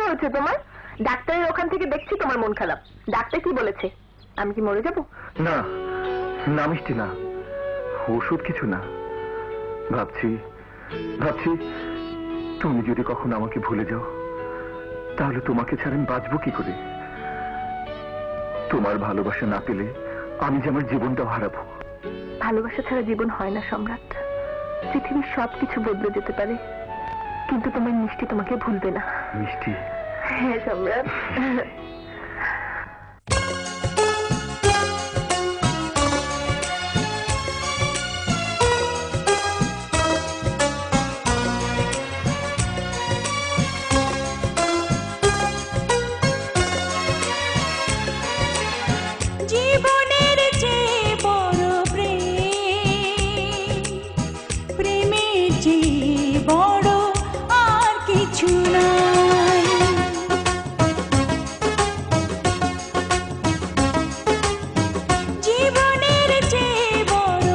হয়েছে তোমার? ডাক্তারের ওখান থেকে দেখছি তোমার মন খারাপ। ডাক্তার কি বলেছে? আমি কি মরে যাব? না না মিষ্টি, না, ওষুধ কিছু না। ভাবছি ভাবছি তুমি যদি কখনো আমাকে ভুলে যাও, তাহলে তোমাকে ছাড়া আমি বাঁচবো কি করে? তোমার ভালোবাসা না পেলে আমি যে আমার জীবনটাও হারাবো। ভালোবাসা ছাড়া জীবন হয় না সম্রাট। পৃথিবীর সবকিছু বদলে যেতে পারে, কিন্তু তোমার মিষ্টি তোমাকে ভুলবে না। মিষ্টি? হ্যাঁ সম্রাট। জীবনের চেয়ে বড় প্রেমের চেয়ে বড় আর কিছু নাই। জীবনের চেয়ে বড়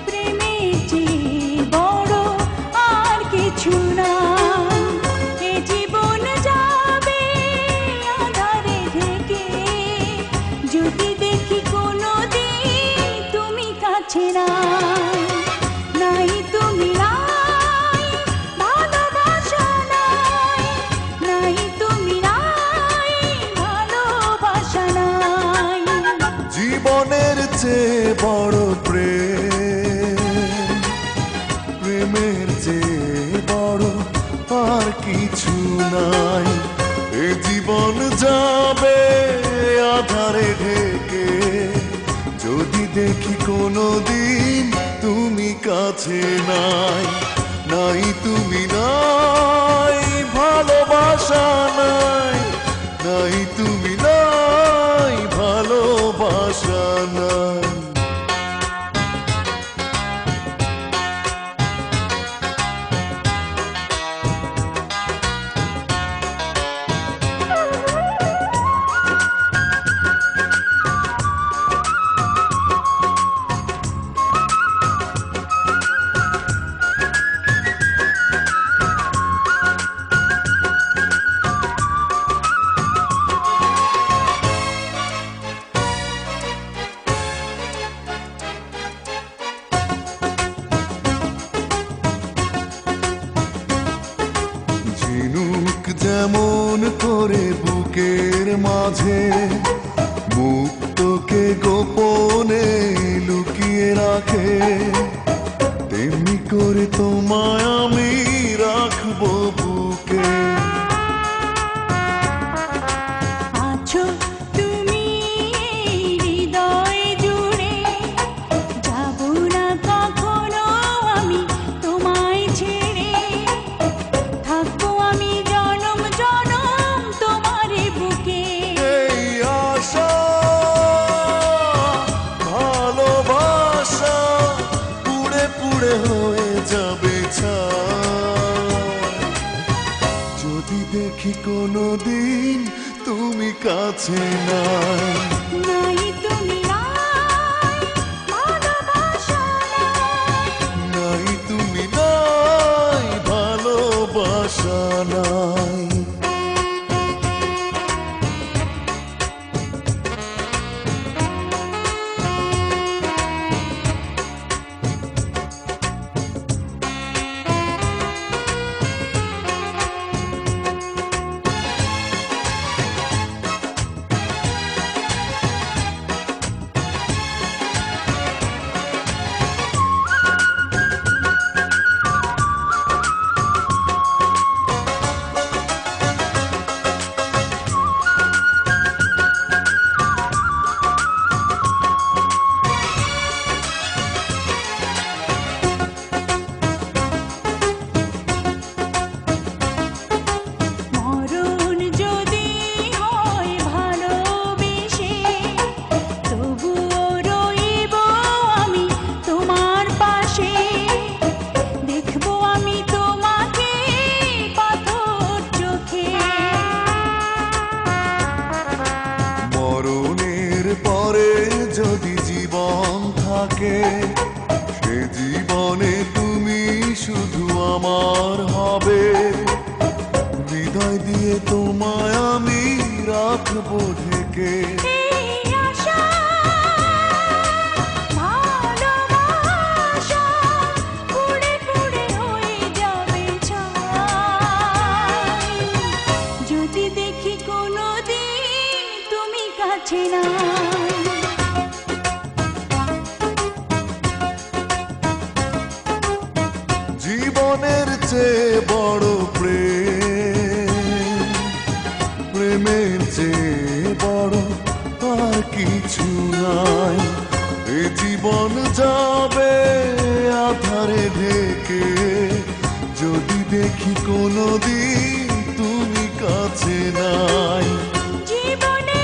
প্রেমের চেয়ে বড় আর কিছু নাই। এ জীবন যাবে আঁধারে ঢেকে, যদি দেখি কোনো দিন তুমি কাছে নাই। নাই তুমি নাই, ভালোবাসা নাই। নাই তুমি নাই, ভালোবাসা নাই। জীবনের চেয়ে বড় প্রেমের চেয়ে বড় আর কিছু নাই। এ জীবন যাবে আধারে ঢেকে, যদি দেখি কোনো দিন তুমি কাছে নাই। নাই তুমি নাই, ভালোবাসা নাই। নাই তুমি নাই, ভালোবাসা নাই। ঝিনুক যেমন করে বুকের মাঝে মুক্তকে গোপনে লুকিয়ে রাখে, তেমনি করে তোমায় আমি রাখবো বুকে। আছো তুমি হৃদয় জুড়ে, যাব না কখনো আমি তোমায় ছেড়ে। থাকবো আমি জনম জনম তোমারই বুকে। এই আশা ভালোবাসা পুড়ে পুড়ে হয়ে যাবে ছাই, যদি দেখি কোনো দিন তুমি কাছে নাই। নাই তুমি নাই, ভালোবাসা নাই। নাই তুমি নাই, ভালোবাসা নাই। দিয়ে তোমায় আমি রাখবো ঢেকে। এই আশা ভালোবাসা পুড়ে পুড়ে হয়ে যাবে ছাই। যদি দেখি কোনোদিন তুমি কাছে নাই। জীবনের চেয়ে বড় প্রেম, প্রেমের চেয়ে বড় আর কিছু নাই। এ জীবন যাবে আধারে ঢেকে, যদি দেখি কোনোদিন তুমি কাছে নাই। জীবনে